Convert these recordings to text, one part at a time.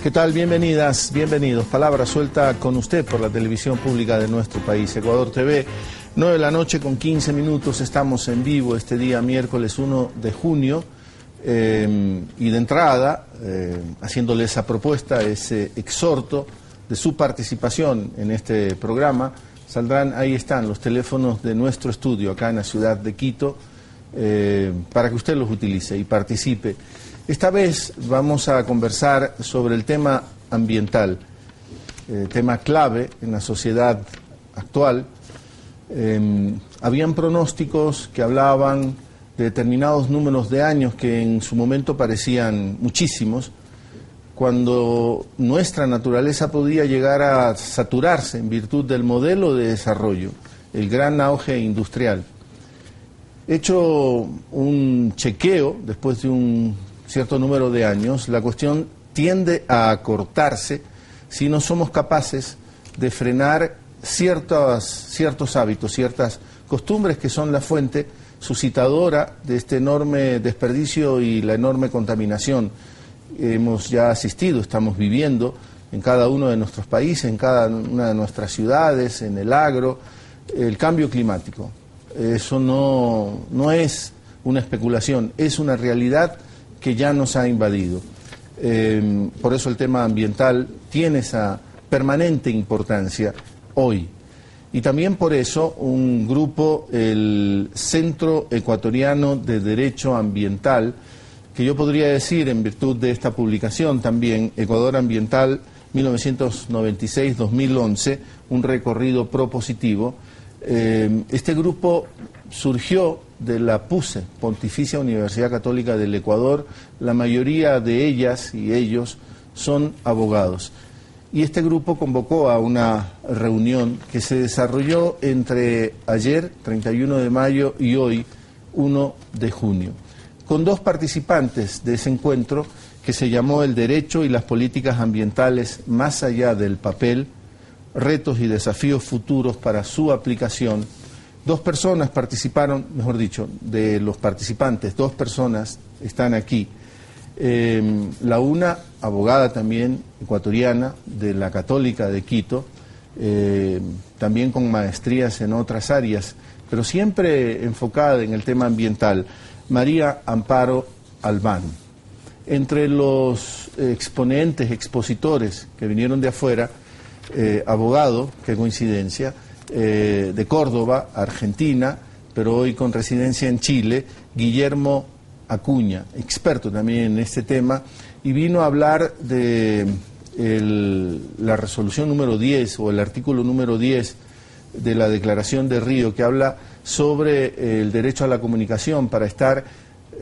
¿Qué tal? Bienvenidas, bienvenidos. Palabra suelta con usted por la televisión pública de nuestro país, Ecuador TV. 9 de la noche con 15 minutos, estamos en vivo este día miércoles 1 de junio. Y de entrada, haciéndole esa propuesta, ese exhorto de su participación en este programa, saldrán, ahí están los teléfonos de nuestro estudio acá en la ciudad de Quito, para que usted los utilice y participe. Esta vez vamos a conversar sobre el tema ambiental, tema clave en la sociedad actual. Habían pronósticos que hablaban de determinados números de años que en su momento parecían muchísimos, cuando nuestra naturaleza podía llegar a saturarse en virtud del modelo de desarrollo, el gran auge industrial. Hecho un chequeo después de un cierto número de años, la cuestión tiende a acortarse si no somos capaces de frenar ciertos hábitos, ciertas costumbres que son la fuente suscitadora de este enorme desperdicio y la enorme contaminación. Hemos ya asistido, estamos viviendo en cada uno de nuestros países, en cada una de nuestras ciudades, en el agro, el cambio climático. Eso no es una especulación, es una realidad que ya nos ha invadido. Por eso el tema ambiental tiene esa permanente importancia hoy. Y también por eso un grupo, el Centro Ecuatoriano de Derecho Ambiental, que yo podría decir en virtud de esta publicación también, Ecuador Ambiental 1996-2011, un recorrido propositivo. Este grupo surgió de la PUCE, Pontificia Universidad Católica del Ecuador. La mayoría de ellas y ellos son abogados. Y este grupo convocó a una reunión que se desarrolló entre ayer, 31 de mayo, y hoy, 1 de junio, con dos participantes de ese encuentro que se llamó El Derecho y las Políticas Ambientales más allá del papel, retos y desafíos futuros para su aplicación. Dos personas participaron, mejor dicho, de los participantes, dos personas están aquí. La una, abogada también, ecuatoriana, de la Católica de Quito, también con maestrías en otras áreas, pero siempre enfocada en el tema ambiental, María Amparo Albán. Entre los exponentes, expositores que vinieron de afuera, abogado, qué coincidencia, de Córdoba, Argentina, pero hoy con residencia en Chile, Guillermo Acuña, experto también en este tema, y vino a hablar de la resolución número 10 o el artículo número 10 de la Declaración de Río, que habla sobre el derecho a la comunicación para estar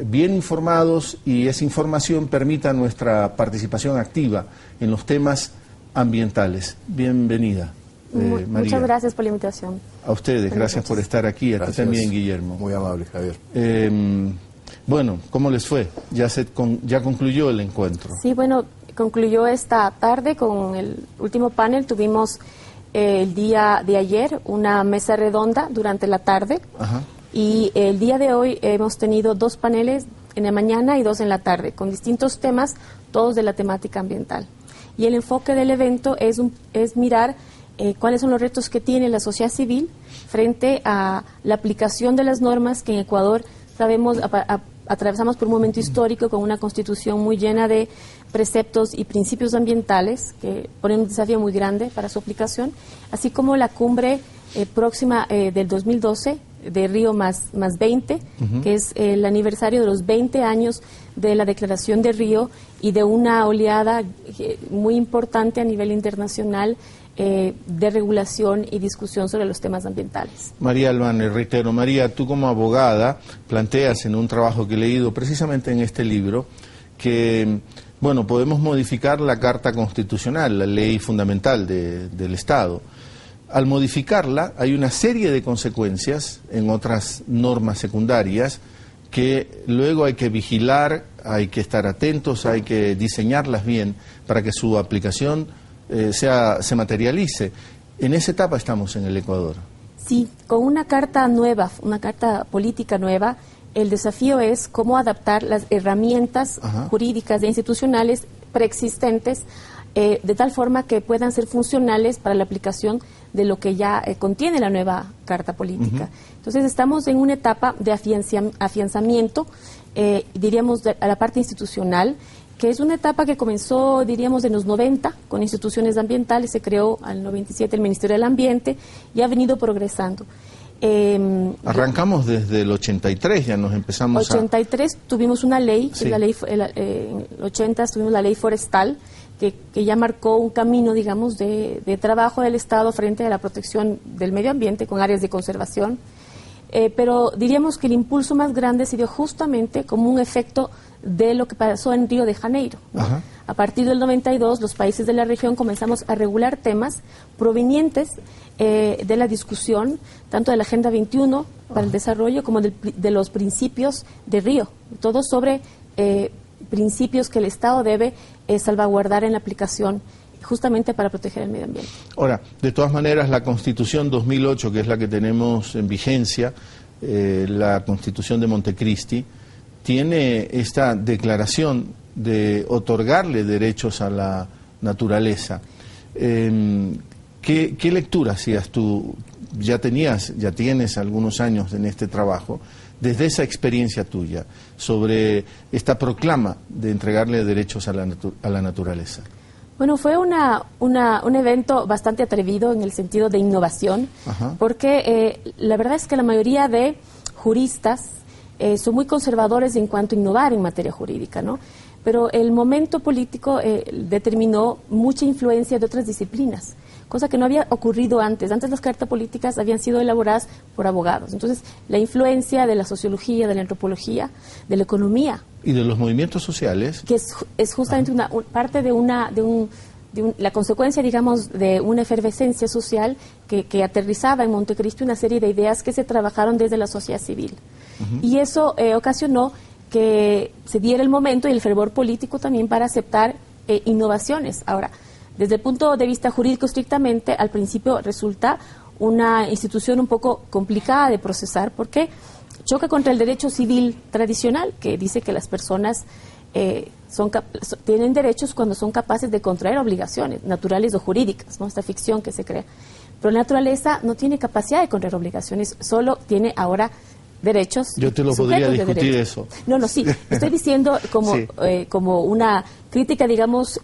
bien informados y esa información permita nuestra participación activa en los temas ambientales. Bienvenida, María. Muchas gracias por la invitación. A ustedes, gracias por estar aquí, a ti también, Guillermo. Muy amable, Javier. Bueno, ¿cómo les fue? ¿Ya concluyó el encuentro? Sí, bueno, concluyó esta tarde con el último panel. Tuvimos el día de ayer una mesa redonda durante la tarde. Ajá. Y el día de hoy hemos tenido dos paneles en la mañana y dos en la tarde, con distintos temas, todos de la temática ambiental. Y el enfoque del evento es mirar cuáles son los retos que tiene la sociedad civil frente a la aplicación de las normas que en Ecuador sabemos atravesamos por un momento histórico con una constitución muy llena de preceptos y principios ambientales que ponen un desafío muy grande para su aplicación, así como la cumbre próxima del 2012 de Río más 20, que es el aniversario de los 20 años de la Declaración de Río y de una oleada muy importante a nivel internacional de regulación y discusión sobre los temas ambientales. María Albán, reitero, María, tú como abogada planteas en un trabajo que he leído precisamente en este libro que, bueno, podemos modificar la Carta Constitucional, la ley fundamental del Estado. Al modificarla hay una serie de consecuencias en otras normas secundarias que luego hay que vigilar, hay que estar atentos, hay que diseñarlas bien para que su aplicación se materialice. En esa etapa estamos en el Ecuador. Sí, con una carta nueva, una carta política nueva, el desafío es cómo adaptar las herramientas jurídicas e institucionales preexistentes, de tal forma que puedan ser funcionales para la aplicación de lo que ya contiene la nueva Carta Política. Entonces estamos en una etapa de afianzamiento, diríamos, a la parte institucional, que es una etapa que comenzó, diríamos, en los 90, con instituciones ambientales, se creó al 97 el Ministerio del Ambiente y ha venido progresando. Arrancamos desde el 83, ya nos empezamos 83 tuvimos una ley, Sí. la ley en el 80 tuvimos la ley forestal, que ya marcó un camino, digamos, de trabajo del Estado frente a la protección del medio ambiente con áreas de conservación. Pero diríamos que el impulso más grande se dio justamente como un efecto de lo que pasó en Río de Janeiro, ¿no? A partir del 92, los países de la región comenzamos a regular temas provenientes de la discusión, tanto de la Agenda 21 para el desarrollo como de los principios de Río, todo sobre principios que el Estado debe salvaguardar en la aplicación justamente para proteger el medio ambiente. Ahora, de todas maneras, la Constitución 2008, que es la que tenemos en vigencia, la Constitución de Montecristi, tiene esta declaración de otorgarle derechos a la naturaleza. ¿Qué lectura hacías tú? Ya tienes algunos años en este trabajo, desde esa experiencia tuya, sobre esta proclama de entregarle derechos a la naturaleza. Bueno, fue un evento bastante atrevido en el sentido de innovación, porque la verdad es que la mayoría de juristas son muy conservadores en cuanto a innovar en materia jurídica, ¿no? Pero el momento político determinó mucha influencia de otras disciplinas, cosa que no había ocurrido antes. Antes las cartas políticas habían sido elaboradas por abogados. Entonces, la influencia de la sociología, de la antropología, de la economía. Y de los movimientos sociales. Que es justamente parte de la consecuencia, digamos, de una efervescencia social que aterrizaba en Montecristi una serie de ideas que se trabajaron desde la sociedad civil. Y eso ocasionó que se diera el momento y el fervor político también para aceptar innovaciones. Ahora, desde el punto de vista jurídico estrictamente, al principio resulta una institución un poco complicada de procesar porque choca contra el derecho civil tradicional, que dice que las personas tienen derechos cuando son capaces de contraer obligaciones naturales o jurídicas, ¿no? Esta ficción que se crea. Pero la naturaleza no tiene capacidad de contraer obligaciones, solo tiene ahora derechos. Yo te lo podría discutir eso. No, sí. Estoy diciendo como una crítica, digamos,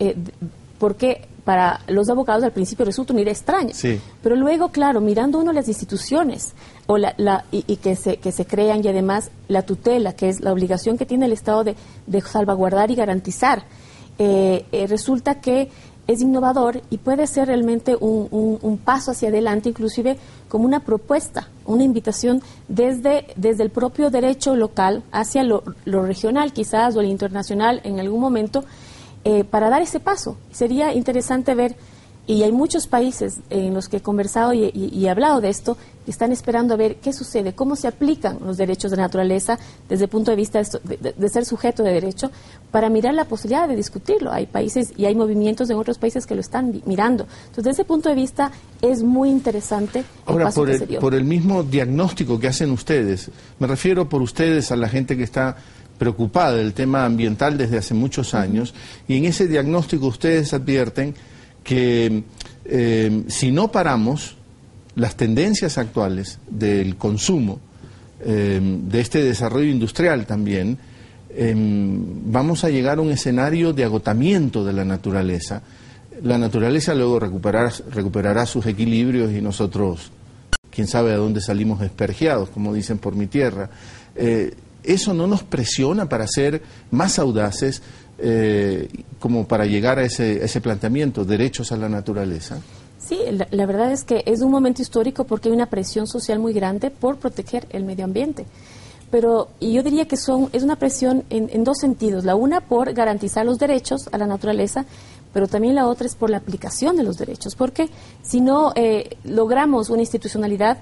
porque para los abogados al principio resulta una idea extraña. Sí. Pero luego, claro, mirando uno las instituciones que se crean y además la tutela, que es la obligación que tiene el Estado de salvaguardar y garantizar, resulta que es innovador y puede ser realmente un paso hacia adelante, inclusive como una propuesta, una invitación desde el propio derecho local hacia lo regional quizás o el internacional en algún momento, para dar ese paso. Sería interesante ver, y hay muchos países en los que he conversado y he hablado de esto, que están esperando a ver qué sucede, cómo se aplican los derechos de la naturaleza desde el punto de vista de ser sujeto de derecho, para mirar la posibilidad de discutirlo. Hay países y hay movimientos en otros países que lo están mirando. Entonces, desde ese punto de vista, es muy interesante el paso que se dio. Por el mismo diagnóstico que hacen ustedes, me refiero por ustedes a la gente que está preocupada del tema ambiental desde hace muchos años, y en ese diagnóstico ustedes advierten que si no paramos las tendencias actuales del consumo, de este desarrollo industrial también, vamos a llegar a un escenario de agotamiento de la naturaleza. La naturaleza luego recuperará sus equilibrios y nosotros, quién sabe a dónde salimos espergeados, como dicen por mi tierra. ¿Eso no nos presiona para ser más audaces, como para llegar a ese planteamiento, derechos a la naturaleza? Sí, la verdad es que es un momento histórico porque hay una presión social muy grande por proteger el medio ambiente. Y yo diría que es una presión en dos sentidos. La una por garantizar los derechos a la naturaleza, pero también la otra es por la aplicación de los derechos. Porque si no logramos una institucionalidad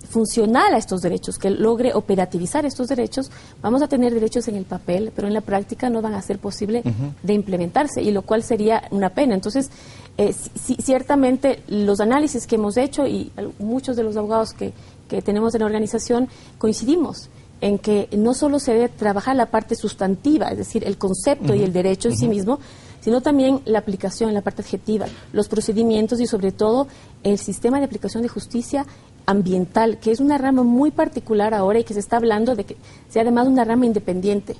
funcional a estos derechos, que logre operativizar estos derechos, vamos a tener derechos en el papel, pero en la práctica no van a ser posible de implementarse, y lo cual sería una pena. Entonces, ciertamente los análisis que hemos hecho y muchos de los abogados que tenemos en la organización coincidimos en que no solo se debe trabajar la parte sustantiva, es decir, el concepto y el derecho en sí mismo, sino también la aplicación, la parte adjetiva, los procedimientos y sobre todo el sistema de aplicación de justicia ambiental, que es una rama muy particular ahora y que se está hablando de que sea además una rama independiente,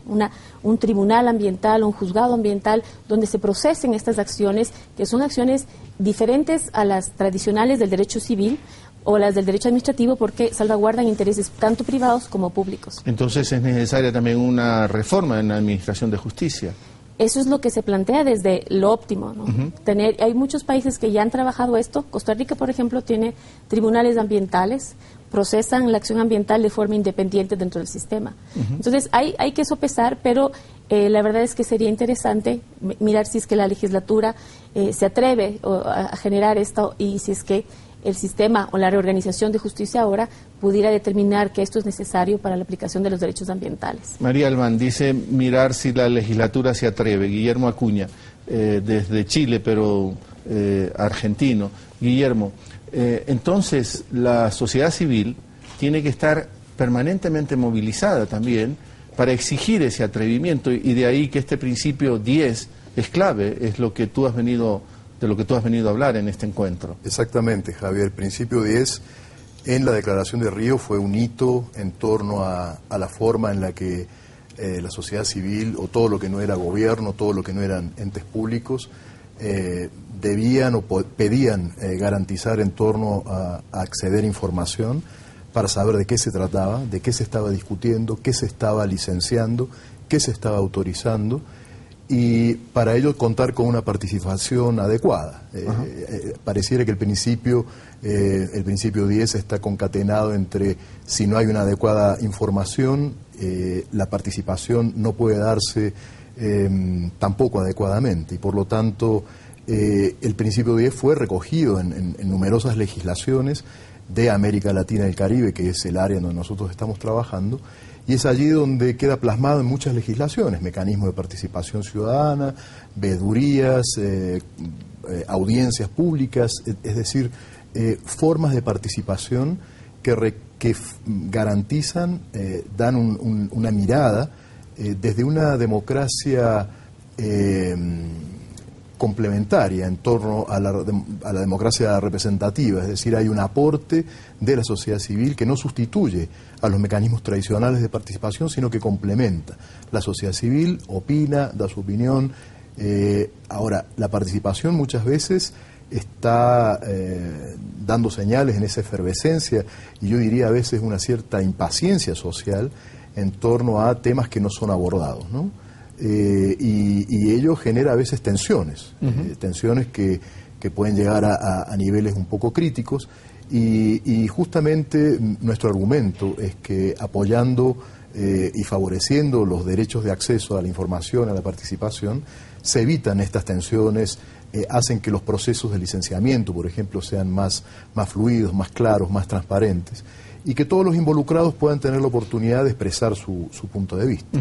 un tribunal ambiental, un juzgado ambiental, donde se procesen estas acciones, que son acciones diferentes a las tradicionales del derecho civil o las del derecho administrativo, porque salvaguardan intereses tanto privados como públicos. Entonces es necesaria también una reforma en la administración de justicia. Eso es lo que se plantea desde lo óptimo, ¿no? Hay muchos países que ya han trabajado esto. Costa Rica, por ejemplo, tiene tribunales ambientales, procesan la acción ambiental de forma independiente dentro del sistema. Entonces hay que sopesar, pero la verdad es que sería interesante mirar si es que la legislatura se atreve a generar esto y si es que el sistema o la reorganización de justicia ahora pudiera determinar que esto es necesario para la aplicación de los derechos ambientales. María Albán dice mirar si la legislatura se atreve. Guillermo Acuña, desde Chile, pero argentino. Guillermo, entonces la sociedad civil tiene que estar permanentemente movilizada también para exigir ese atrevimiento, y de ahí que este principio 10 es clave, es lo que tú has venido a hablar en este encuentro. Exactamente, Javier. El principio 10 en la Declaración de Río fue un hito en torno a la forma en la que la sociedad civil, o todo lo que no era gobierno, todo lo que no eran entes públicos, debían o pedían garantizar en torno a acceder a información para saber de qué se trataba, de qué se estaba discutiendo, qué se estaba licenciando, qué se estaba autorizando, y para ello contar con una participación adecuada. Pareciera que el principio 10 está concatenado entre si no hay una adecuada información, la participación no puede darse tampoco adecuadamente, y por lo tanto el principio 10 fue recogido en numerosas legislaciones de América Latina y el Caribe, que es el área donde nosotros estamos trabajando. Y es allí donde queda plasmado en muchas legislaciones: mecanismos de participación ciudadana, veedurías, audiencias públicas, es decir, formas de participación que garantizan, dan una mirada desde una democracia complementaria en torno a la democracia representativa, es decir, hay un aporte de la sociedad civil que no sustituye a los mecanismos tradicionales de participación, sino que complementa. La sociedad civil opina, da su opinión. Ahora, la participación muchas veces está dando señales en esa efervescencia, y yo diría a veces una cierta impaciencia social en torno a temas que no son abordados, ¿no? Y ello genera a veces tensiones, tensiones que pueden llegar a niveles un poco críticos, y justamente nuestro argumento es que apoyando y favoreciendo los derechos de acceso a la información, a la participación, se evitan estas tensiones, hacen que los procesos de licenciamiento, por ejemplo, sean más fluidos, más claros, más transparentes, y que todos los involucrados puedan tener la oportunidad de expresar su punto de vista.